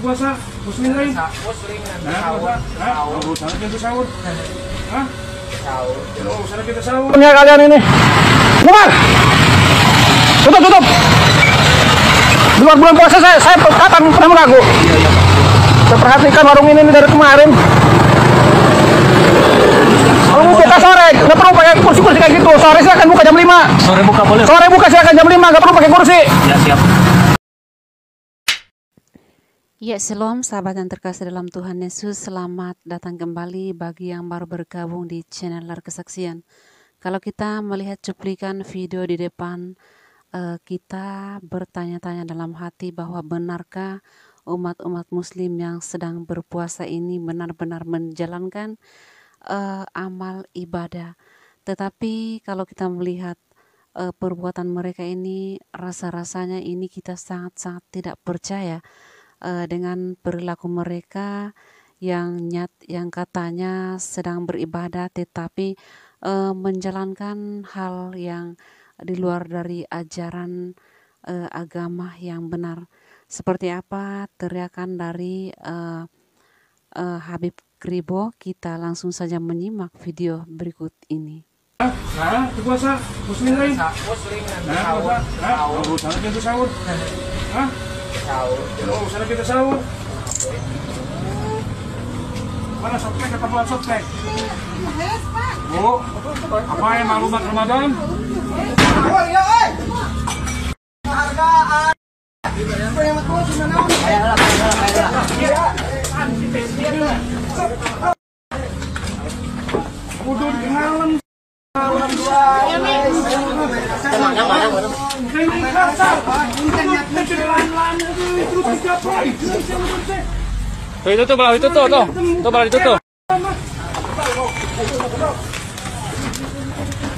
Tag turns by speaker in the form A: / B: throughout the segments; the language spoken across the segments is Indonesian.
A: puasa muslim lain.
B: Muslim
A: Puasa. Urusan kita sahur. Hah?
B: sahur.
A: Urusan kita sahur.
C: Punya kalian ini. Keluar. Tutup. Di luar bulan puasa saya kapan pernah mengaku. Saya perhatikan warung ini dari kemarin. Kalau mau buka sore, nggak perlu pakai kursi-kursi kayak gitu. Sore silakan buka jam 5.
D: Sore buka boleh?
C: Sore buka silakan jam 5, nggak perlu pakai kursi.
D: Ya, siap.
E: Ya, shalom sahabat yang terkasih dalam Tuhan Yesus. Selamat datang kembali bagi yang baru bergabung di channel Lar Kesaksian. Kalau kita melihat cuplikan video di depan, kita bertanya-tanya dalam hati bahwa benarkah umat-umat muslim yang sedang berpuasa ini benar-benar menjalankan amal ibadah. Tetapi kalau kita melihat perbuatan mereka ini, rasa-rasanya ini kita sangat-sangat tidak percaya dengan perilaku mereka yang katanya sedang beribadah tetapi menjalankan hal yang di luar dari ajaran agama yang benar. Seperti apa teriakan dari Habib Kribo? Kita langsung saja menyimak video berikut ini.
A: Nah, puasa muslim lain.
B: Muslim
A: Puasa. Urusan kita sahur. Hah?
B: sahur.
A: Urusan kita sahur. Mana softtek kata buat softtek? Bu, apa yang maklumat Ramadan? Udah di malam.
D: Itu belah itu tuh belah itu tuh.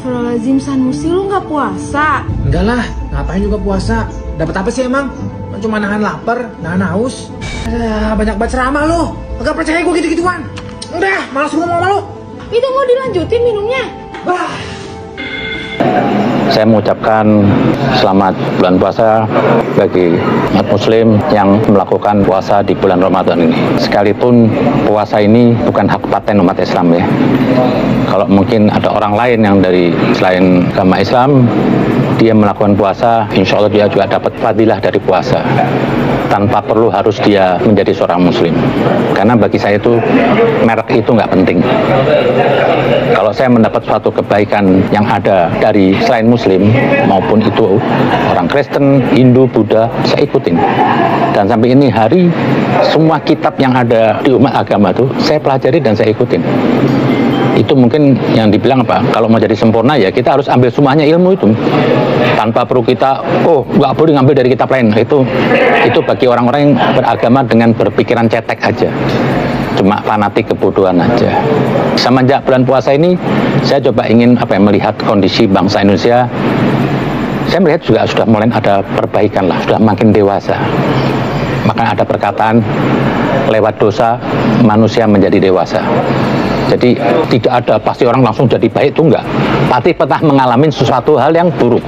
F: Lazim Sanusi, lu nggak puasa?
G: Enggak lah, ngapain juga puasa? Dapat apa sih emang? Cuma nahan lapar, nahan haus. Banyak banget ceramah lu. Enggak percaya gue gitu-gituan. Udah, malas ngomong sama lu.
F: Itu mau dilanjutin minumnya?
G: Bah.
H: Saya mengucapkan selamat bulan puasa bagi umat muslim yang melakukan puasa di bulan Ramadan ini. Sekalipun puasa ini bukan hak paten umat Islam ya. Kalau mungkin ada orang lain yang dari selain agama Islam, dia melakukan puasa, insya Allah dia juga dapat fadilah dari puasa. Tanpa perlu harus dia menjadi seorang muslim. Karena bagi saya itu, merek itu nggak penting. Kalau saya mendapat suatu kebaikan yang ada dari selain muslim, maupun itu orang Kristen, Hindu, Buddha, saya ikutin. Dan sampai ini hari, semua kitab yang ada di umat agama itu, saya pelajari dan saya ikutin. Itu mungkin yang dibilang apa, kalau mau jadi sempurna ya kita harus ambil semuanya ilmu itu tanpa perlu kita nggak boleh ngambil dari kitab lain. Itu bagi orang-orang yang beragama dengan berpikiran cetek aja, cuma fanatik kebodohan aja. Semenjak bulan puasa ini saya coba ingin melihat kondisi bangsa Indonesia. Saya melihat juga sudah mulai ada perbaikan lah, sudah makin dewasa. Maka ada perkataan, lewat dosa manusia menjadi dewasa. Jadi tidak ada pasti orang langsung jadi baik, itu enggak. Pasti pernah mengalami sesuatu hal yang buruk.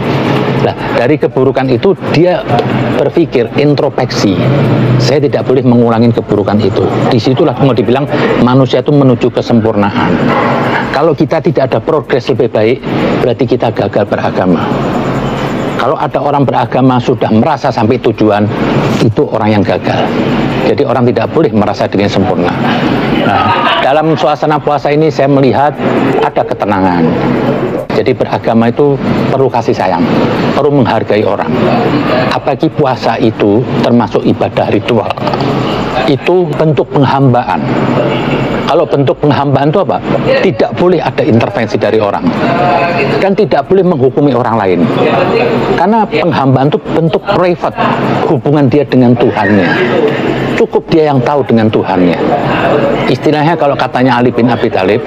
H: Nah, dari keburukan itu dia berpikir, introspeksi. Saya tidak boleh mengulangi keburukan itu. Disitulah mau dibilang manusia itu menuju kesempurnaan. Kalau kita tidak ada progres lebih baik, berarti kita gagal beragama. Kalau ada orang beragama sudah merasa sampai tujuan, itu orang yang gagal. Jadi orang tidak boleh merasa dirinya sempurna. Nah, dalam suasana puasa ini saya melihat ada ketenangan. Jadi beragama itu perlu kasih sayang, perlu menghargai orang. Apalagi puasa itu termasuk ibadah ritual. Itu bentuk penghambaan. Kalau bentuk penghambaan itu apa? Tidak boleh ada intervensi dari orang. Dan tidak boleh menghukumi orang lain. Karena penghambaan itu bentuk private, hubungan dia dengan Tuhannya. Cukup dia yang tahu dengan Tuhannya. Istilahnya kalau katanya Ali bin Abi Thalib,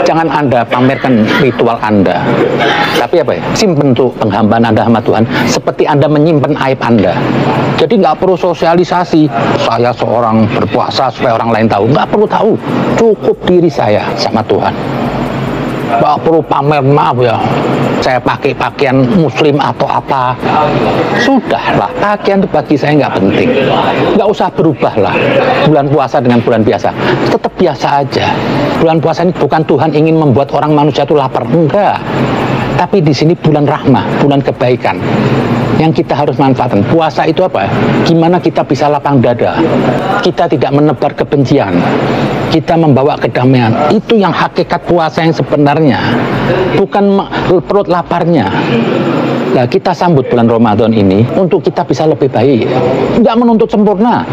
H: jangan Anda pamerkan ritual Anda. Tapi apa ya? Simpen tuh penghambaan Anda sama Tuhan, seperti Anda menyimpan aib Anda. Jadi nggak perlu sosialisasi, saya seorang berpuasa supaya orang lain tahu. Nggak perlu tahu, cukup diri saya sama Tuhan. Nggak perlu pamer, maaf ya, saya pakai pakaian muslim atau apa. Sudahlah, pakaian itu bagi saya nggak penting. Nggak usah berubah lah bulan puasa dengan bulan biasa. Tetap biasa aja. Bulan puasa ini bukan Tuhan ingin membuat orang manusia itu lapar, enggak. Tapi di sini bulan rahmah, bulan kebaikan yang kita harus manfaatkan. Puasa itu apa? Gimana kita bisa lapang dada, kita tidak menebar kebencian, kita membawa kedamaian. Itu yang hakikat puasa yang sebenarnya, bukan perut laparnya. Nah, kita sambut bulan Ramadan ini untuk kita bisa lebih baik, nggak menuntut sempurna.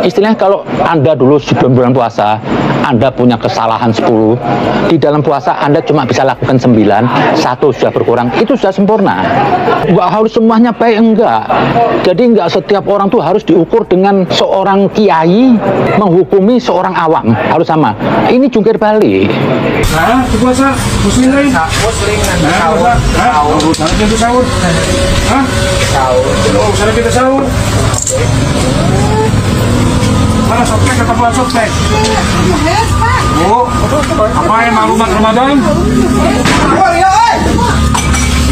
H: Istilahnya kalau Anda dulu sebelum bulan puasa Anda punya kesalahan 10, di dalam puasa Anda cuma bisa lakukan 9, 1 sudah berkurang, itu sudah sempurna. Nggak harus semuanya baik, enggak. Jadi nggak setiap orang tuh harus diukur dengan seorang kiai menghukumi seorang awam, harus sama. Ini jungkir balik.
A: Nah, puasa muslim lain.
G: Muslim
A: Nah, puasa. Sana kita sahur. Hah? Sahur. Oh, sana kita sahur. Mana softtek kata buat softtek? Bu, apa yang maklumat Ramadan?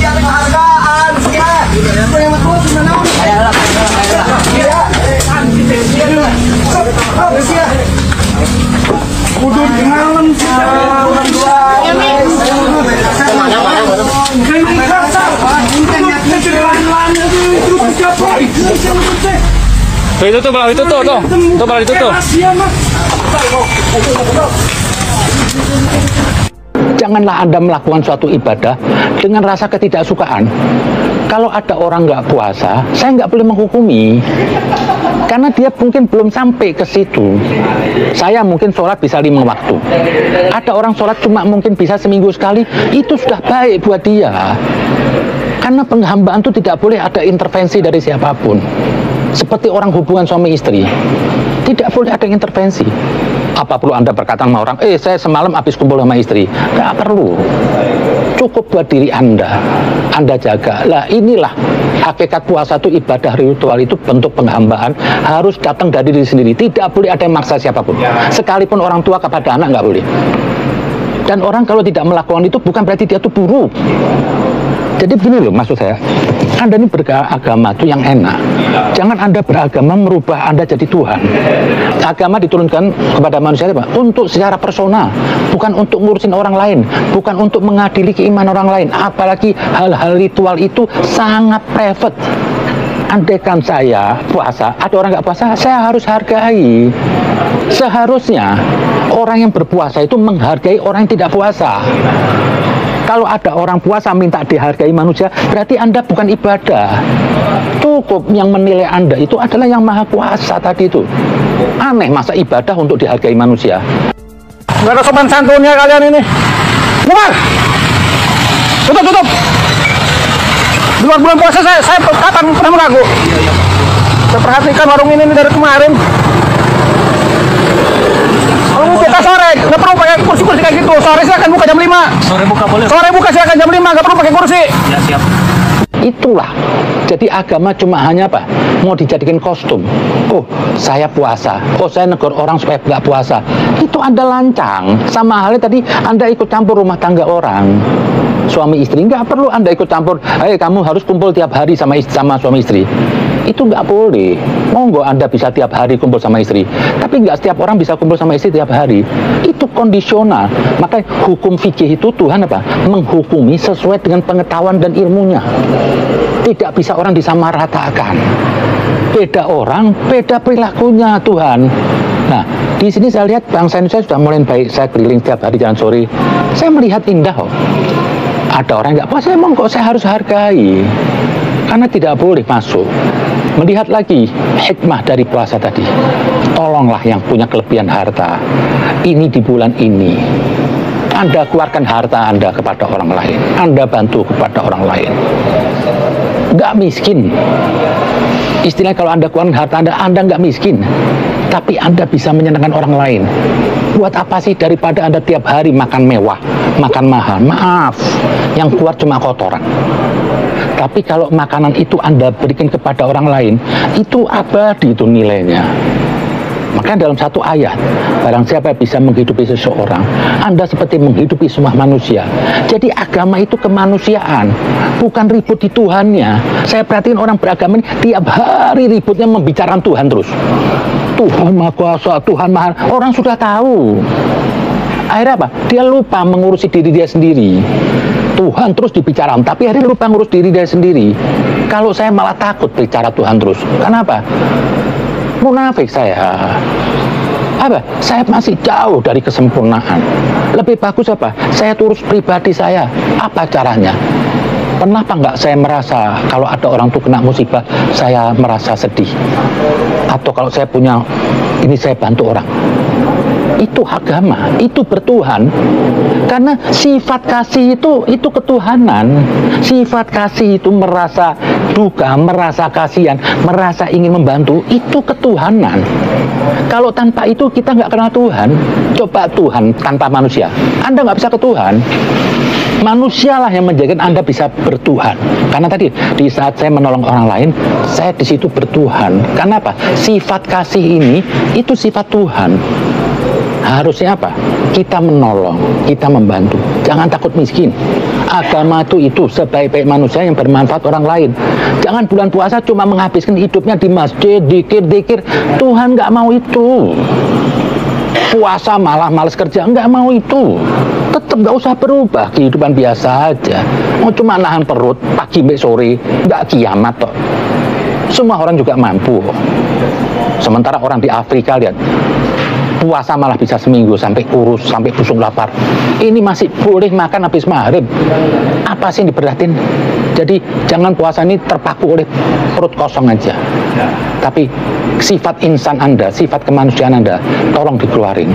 A: Udah kenalan sih.
D: Ditutup lah, ditutup tuh. Tuh malah ditutup.
H: Janganlah Anda melakukan suatu ibadah dengan rasa ketidaksukaan. Kalau ada orang nggak puasa, saya nggak boleh menghukumi. Karena dia mungkin belum sampai ke situ. Saya mungkin sholat bisa 5 waktu. Ada orang sholat cuma mungkin bisa seminggu sekali, itu sudah baik buat dia. Karena penghambaan itu tidak boleh ada intervensi dari siapapun. Seperti orang hubungan suami istri, tidak boleh ada intervensi. Apa perlu Anda berkata sama orang, saya semalam habis kumpul sama istri? Nggak perlu. Cukup buat diri Anda jaga. Lah inilah hakikat puasa itu, ibadah ritual itu bentuk penghambaan, harus datang dari diri sendiri. Tidak boleh ada yang maksa siapapun. Sekalipun orang tua kepada anak nggak boleh. Dan orang kalau tidak melakukan itu bukan berarti dia itu buruk. Jadi begini loh maksud saya, Anda ini beragama itu yang enak. Jangan Anda beragama merubah Anda jadi Tuhan. Agama diturunkan kepada manusia apa? Untuk secara personal, bukan untuk ngurusin orang lain, bukan untuk mengadili keimanan orang lain. Apalagi hal-hal ritual itu sangat private. Andaikan saya puasa, ada orang nggak puasa, saya harus hargai. Seharusnya orang yang berpuasa itu menghargai orang yang tidak puasa. Kalau ada orang puasa minta dihargai manusia, berarti Anda bukan ibadah. Cukup yang menilai Anda itu adalah yang maha kuasa tadi itu. Aneh masa ibadah untuk dihargai manusia.
C: Nggak ada sopan santunnya kalian ini. Bubar! Tutup! Di luar bulan puasa saya kapan pernah mengganggu? Saya perhatikan warung ini dari kemarin. Kalau buka sore, nggak perlu pakai kursi-kursi kayak gitu. Sore silakan buka jam 5.
D: Sore buka boleh.
C: Sore buka silakan jam 5, nggak perlu pakai kursi.
D: Ya siap.
H: Itulah. Jadi agama cuma hanya apa? Mau dijadikan kostum. Oh, saya puasa. Oh, saya negur orang supaya nggak puasa. Itu Anda lancang. Sama halnya tadi Anda ikut campur rumah tangga orang. Suami istri nggak perlu Anda ikut campur. Kamu harus kumpul tiap hari sama suami istri. Itu nggak boleh. Monggo Anda bisa tiap hari kumpul sama istri, tapi nggak setiap orang bisa kumpul sama istri tiap hari. Itu kondisional. Maka hukum fikih itu Tuhan apa? Menghukumi sesuai dengan pengetahuan dan ilmunya. Tidak bisa orang disamaratakan. Beda orang, beda perilakunya Tuhan. Nah, di sini saya lihat bangsa Indonesia sudah mulai baik. Saya keliling setiap hari jalan sore, saya melihat indah kok. Ada orang nggak puasa, emang kok saya harus hargai. Karena tidak boleh masuk. Melihat lagi hikmah dari puasa tadi. Tolonglah yang punya kelebihan harta. Ini di bulan ini. Anda keluarkan harta Anda kepada orang lain. Anda bantu kepada orang lain. Nggak miskin. Istilahnya kalau Anda keluarkan harta Anda nggak miskin. Tapi Anda bisa menyenangkan orang lain. Buat apa sih daripada Anda tiap hari makan mewah, makan mahal? Maaf, yang keluar cuma kotoran. Tapi kalau makanan itu Anda berikan kepada orang lain, itu abadi itu nilainya. Makanya dalam satu ayat, barang siapa bisa menghidupi seseorang, Anda seperti menghidupi semua manusia. Jadi agama itu kemanusiaan, bukan ribut di Tuhannya. Saya perhatiin orang beragama ini tiap hari ributnya membicarakan Tuhan terus. Tuhan Maha Kuasa, Tuhan Maha. Orang sudah tahu. Akhirnya apa? Dia lupa mengurusi diri dia sendiri. Tuhan terus dibicarakan, tapi akhirnya lupa ngurus diri dia sendiri. Kalau saya malah takut bicara Tuhan terus. Kenapa? Munafik saya. Apa? Saya masih jauh dari kesempurnaan. Lebih bagus apa? Saya urus pribadi saya. Apa caranya? Pernah apa enggak saya merasa kalau ada orang tuh kena musibah, saya merasa sedih? Atau kalau saya punya ini, saya bantu orang. Itu agama, itu bertuhan. Karena sifat kasih itu ketuhanan. Sifat kasih itu merasa duka, merasa kasihan, merasa ingin membantu, itu ketuhanan. Kalau tanpa itu kita nggak kenal Tuhan. Coba Tuhan tanpa manusia, Anda nggak bisa ke Tuhan. Manusialah yang menjadikan Anda bisa bertuhan. Karena tadi di saat saya menolong orang lain, saya di situ bertuhan. Karena apa? Sifat kasih ini itu sifat Tuhan. Harusnya apa? Kita menolong, kita membantu. Jangan takut miskin. Agama itu sebaik-baik manusia yang bermanfaat orang lain. Jangan bulan puasa cuma menghabiskan hidupnya di masjid, dikir-dikir. Tuhan nggak mau itu. Puasa malah males kerja, nggak mau itu. Tetap nggak usah berubah, kehidupan biasa aja. Mau cuma nahan perut pagi sampai sore, nggak kiamat toh. Semua orang juga mampu. Sementara orang di Afrika lihat, puasa malah bisa seminggu sampai kurus, sampai busuk lapar. Ini masih boleh makan habis maghrib. Apa sih yang diberatin? Jadi jangan puasa ini terpaku oleh perut kosong aja. Tapi sifat insan Anda, sifat kemanusiaan Anda, tolong dikeluarin.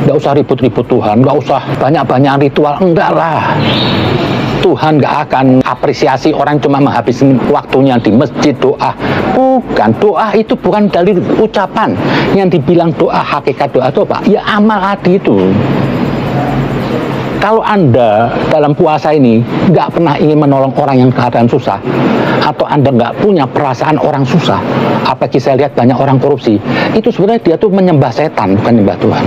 H: Nggak usah ribut-ribut Tuhan, nggak usah banyak-banyak ritual, enggak lah. Tuhan nggak akan apresiasi orang cuma menghabiskan waktunya di masjid doa. Bukan, doa itu bukan dari ucapan. Yang dibilang doa, hakikat doa itu apa? Ya amal hati itu. Kalau Anda dalam puasa ini nggak pernah ingin menolong orang yang keadaan susah, atau Anda nggak punya perasaan orang susah, apalagi saya lihat banyak orang korupsi, itu sebenarnya dia tuh menyembah setan, bukan menyembah Tuhan.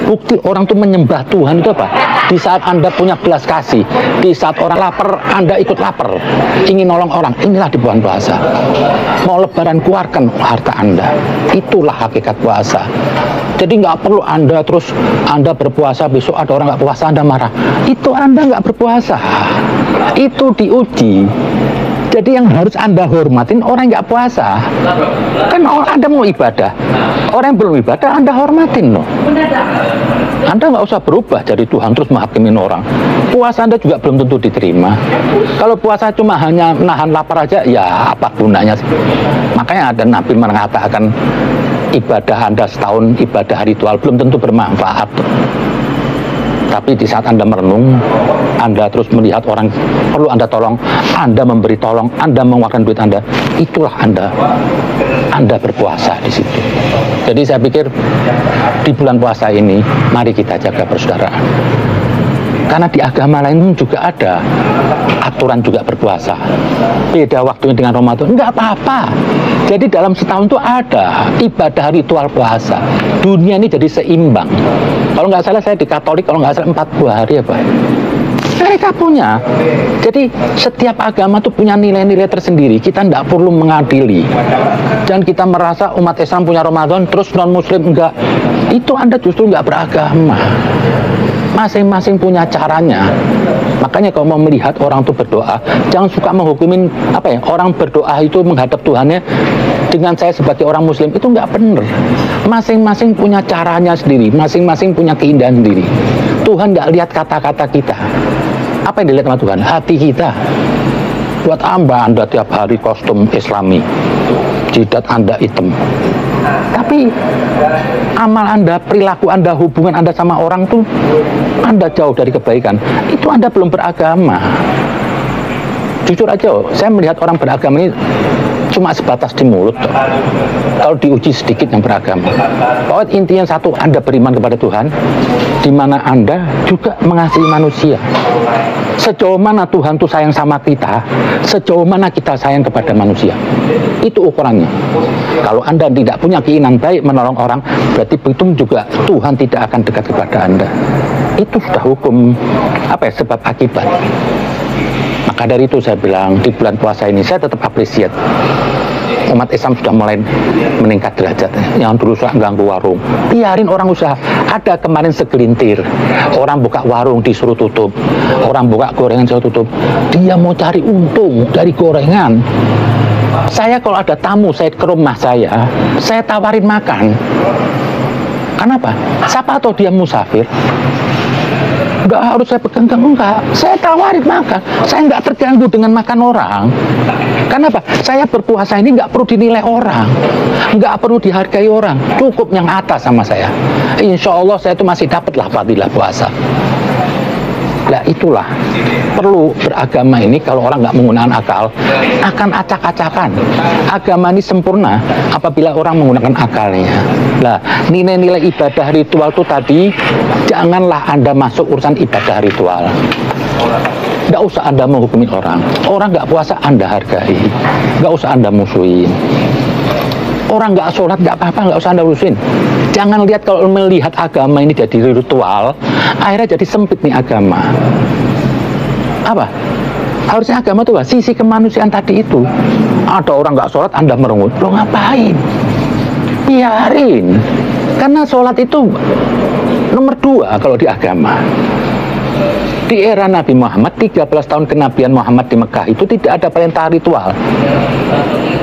H: Bukti orang tuh menyembah Tuhan itu apa? Di saat Anda punya belas kasih, di saat orang lapar, Anda ikut lapar, ingin nolong orang, inilah di bulan puasa. Mau lebaran, keluarkan harta Anda. Itulah hakikat puasa. Jadi nggak perlu Anda terus Anda berpuasa, besok ada orang nggak puasa Anda marah. Itu Anda nggak berpuasa. Itu diuji. Jadi yang harus Anda hormatin orang yang nggak puasa. Kan Anda mau ibadah, orang yang belum ibadah Anda hormatin loh. Anda nggak usah berubah jadi Tuhan terus menghakimin orang. Puasa Anda juga belum tentu diterima. Kalau puasa cuma hanya nahan lapar aja, ya apa gunanya sih? Makanya ada Nabi mengatakan ibadah Anda setahun, ibadah ritual belum tentu bermanfaat. Tapi di saat Anda merenung, Anda terus melihat orang perlu Anda tolong, Anda memberi tolong, Anda mengeluarkan duit Anda, itulah Anda berpuasa di situ. Jadi saya pikir di bulan puasa ini, mari kita jaga persaudaraan. Karena di agama lain juga ada aturan juga berpuasa. Beda waktunya dengan Ramadan, nggak apa-apa. Jadi dalam setahun itu ada ibadah ritual puasa. Dunia ini jadi seimbang. Kalau nggak salah saya di Katolik, kalau nggak salah 40 hari apa? Mereka punya. Jadi setiap agama itu punya nilai-nilai tersendiri. Kita tidak perlu mengadili. Dan kita merasa umat Islam punya Ramadan, terus non-Muslim enggak. Itu Anda justru nggak beragama. Masing-masing punya caranya. Makanya kalau mau melihat orang itu berdoa, jangan suka menghukumin orang berdoa itu menghadap Tuhannya dengan saya sebagai orang Muslim, itu nggak benar. Masing-masing punya caranya sendiri, masing-masing punya keindahan sendiri. Tuhan nggak lihat kata-kata kita. Apa yang dilihat sama Tuhan? Hati kita. Buat Anda tiap hari kostum Islami, jidat Anda hitam. Tapi amal Anda, perilaku Anda, hubungan Anda sama orang tuh Anda jauh dari kebaikan. Itu Anda belum beragama. Jujur aja, saya melihat orang beragama ini cuma sebatas di mulut toh. Kalau diuji sedikit yang beragama. Pokoknya intinya satu, Anda beriman kepada Tuhan, di mana Anda juga mengasihi manusia. Sejauh mana Tuhan tuh sayang sama kita, sejauh mana kita sayang kepada manusia. Itu ukurannya. Kalau Anda tidak punya keinginan baik menolong orang, berarti begitu juga Tuhan tidak akan dekat kepada Anda. Itu sudah hukum sebab akibat. Maka dari itu saya bilang, di bulan puasa ini saya tetap apresiat umat Islam sudah mulai meningkat derajatnya. Yang dulu suka ganggu warung, biarin orang usaha. Ada kemarin segelintir orang buka warung disuruh tutup, orang buka gorengan disuruh tutup. Dia mau cari untung dari gorengan. Saya kalau ada tamu saya ke rumah saya tawarin makan. Kenapa? Siapa tahu dia musafir, nggak harus saya pegang, enggak. Saya tawarin makan. Saya nggak terganggu dengan makan orang. Kenapa? Saya berpuasa ini nggak perlu dinilai orang, nggak perlu dihargai orang. Cukup yang atas sama saya. Insya Allah saya itu masih dapatlah fadilah puasa. Nah itulah perlu beragama ini. Kalau orang nggak menggunakan akal, akan acak-acakan. Agama ini sempurna apabila orang menggunakan akalnya. Nah, nilai-nilai ibadah ritual itu tadi, janganlah Anda masuk urusan ibadah ritual. Nggak usah Anda menghukumi orang. Orang nggak puasa Anda hargai, nggak usah Anda musuhin. Orang nggak sholat nggak apa-apa, nggak usah Anda urusin. Jangan lihat kalau melihat agama ini jadi ritual, akhirnya jadi sempit nih agama. Apa? Harusnya agama itu sisi kemanusiaan tadi itu. Ada orang nggak sholat Anda merengut, lo ngapain? Biarin. Karena sholat itu nomor 2 kalau di agama. Di era Nabi Muhammad, 13 tahun kenabian Muhammad di Mekah itu tidak ada perintah ritual.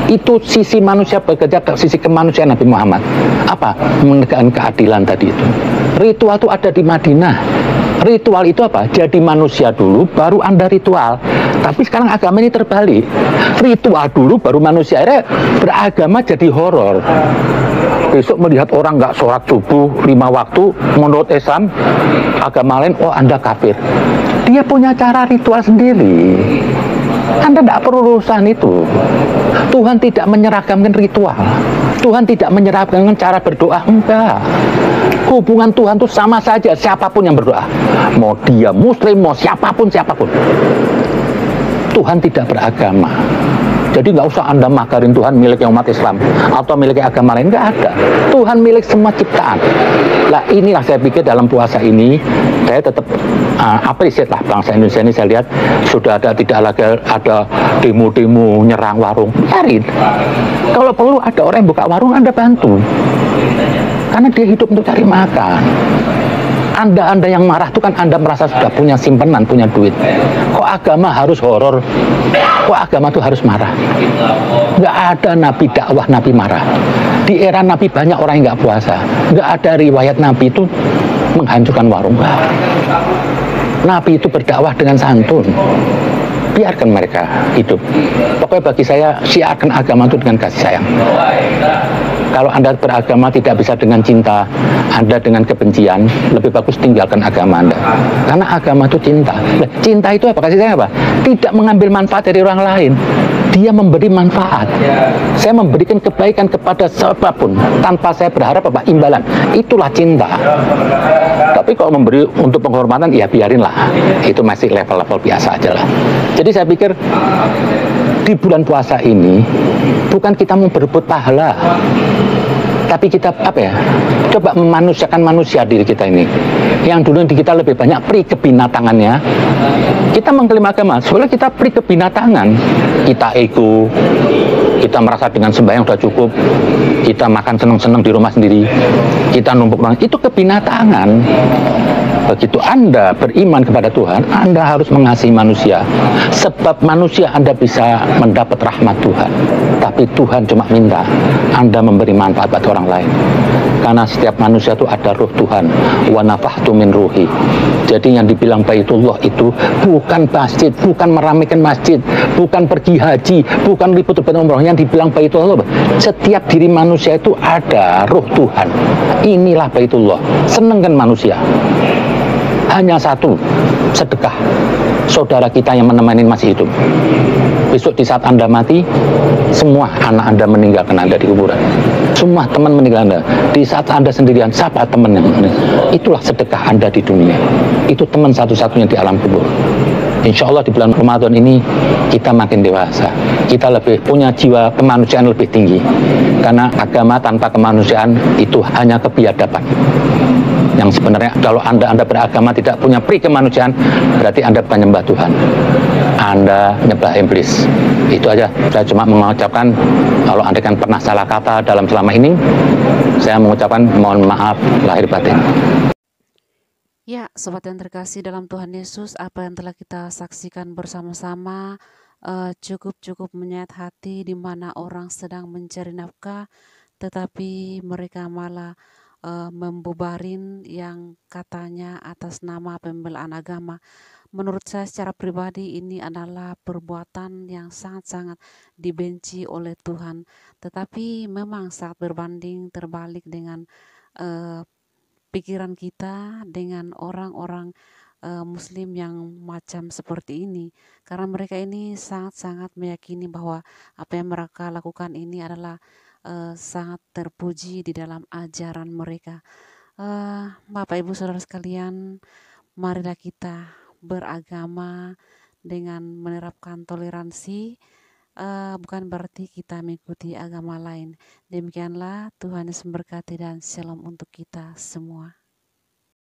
H: Itu sisi manusia bekerja ke sisi kemanusiaan Nabi Muhammad. Apa? Menegakkan keadilan tadi itu. Ritual itu ada di Madinah. Ritual itu apa? Jadi manusia dulu, baru Anda ritual. Tapi sekarang agama ini terbalik. Ritual dulu, baru manusia. Akhirnya beragama jadi horor. Besok melihat orang nggak sholat subuh 5 waktu, menurut Islam, agama lain, oh Anda kafir. Dia punya cara ritual sendiri. Anda tidak perlu urusan itu. Tuhan tidak menyeragamkan ritual. Tuhan tidak menyeragamkan cara berdoa. Enggak. Hubungan Tuhan itu sama saja siapapun yang berdoa. Mau dia muslim, mau siapapun. Tuhan tidak beragama. Jadi nggak usah Anda makarin Tuhan miliknya umat Islam atau miliknya agama lain, nggak ada. Tuhan milik semua ciptaan. Lah inilah saya pikir dalam puasa ini saya tetap apresiat lah bangsa Indonesia ini. Saya lihat sudah tidak lagi ada demo-demo nyerang warung. Biarin. Kalau perlu ada orang yang buka warung, Anda bantu. Karena dia hidup untuk cari makan. Anda yang marah itu kan Anda merasa sudah punya simpenan, punya duit. Kok agama harus horor? Kok agama itu harus marah? Nggak ada Nabi dakwah Nabi marah. Di era Nabi banyak orang yang nggak puasa. Nggak ada riwayat Nabi itu menghancurkan warung. Nabi itu berdakwah dengan santun. Biarkan mereka hidup. Pokoknya bagi saya, syiarkan agama itu dengan kasih sayang. Kalau Anda beragama tidak bisa dengan cinta, Anda dengan kebencian, lebih bagus tinggalkan agama Anda. Karena agama itu cinta. Nah, cinta itu apa? Kasih sayang apa? Tidak mengambil manfaat dari orang lain. Dia memberi manfaat. Saya memberikan kebaikan kepada siapapun tanpa saya berharap apa? Imbalan. Itulah cinta. Tapi kalau memberi untuk penghormatan, ya biarinlah. Itu masih level-level biasa aja lah. Jadi saya pikir di bulan puasa ini bukan kita mau berebut pahala, tapi kita coba memanusiakan manusia diri kita ini. Yang dulu di kita lebih banyak pri kebinatangannya. Kita mengklaim agama, soalnya kita pri kebinatangan. Kita ego, kita merasa dengan sembahyang sudah cukup, kita makan seneng-seneng di rumah sendiri, kita numpuk banget. Itu kebinatangan. Begitu Anda beriman kepada Tuhan, Anda harus mengasihi manusia. Sebab manusia Anda bisa mendapat rahmat Tuhan. Tapi Tuhan cuma minta Anda memberi manfaat pada orang lain. Karena setiap manusia itu ada ruh Tuhan. Wa nafahtu min ruhi. Jadi yang dibilang Baitullah itu bukan masjid, bukan meramaikan masjid, bukan pergi haji, bukan ribut-ribut umroh. Yang dibilang Baitullah, setiap diri manusia itu ada ruh Tuhan. Inilah Baitullah. Senengkan manusia. hanya satu, sedekah. Saudara kita yang menemani masih hidup. Besok di saat Anda mati, semua anak Anda meninggalkan Anda di kuburan. Semua teman meninggalkan Anda. Di saat Anda sendirian, siapa teman yang itulah sedekah Anda di dunia. Itu teman satu-satunya di alam kubur. Insya Allah di bulan Ramadan ini kita makin dewasa. Kita lebih punya jiwa kemanusiaan lebih tinggi. Karena agama tanpa kemanusiaan itu hanya kebiadaban. Yang sebenarnya kalau Anda beragama tidak punya pri kemanusiaan, berarti Anda bukan nyembah Tuhan. Anda nyembah iblis. Itu aja. Saya cuma mengucapkan kalau Anda kan pernah salah kata dalam selama ini, saya mengucapkan mohon maaf lahir batin.
E: Ya, sobat yang terkasih dalam Tuhan Yesus, apa yang telah kita saksikan bersama-sama cukup menyayat hati, di mana orang sedang mencari nafkah, tetapi mereka malah membubarin yang katanya atas nama pembelaan agama. Menurut saya secara pribadi ini adalah perbuatan yang sangat-sangat dibenci oleh Tuhan, tetapi memang sangat berbanding terbalik dengan pikiran kita dengan orang-orang Muslim yang macam seperti ini, karena mereka ini sangat-sangat meyakini bahwa apa yang mereka lakukan ini adalah sangat terpuji di dalam ajaran mereka. Bapak Ibu Saudara sekalian, marilah kita beragama dengan menerapkan toleransi, bukan berarti kita mengikuti agama lain. Demikianlah, Tuhan Yesus memberkati dan shalom untuk kita semua.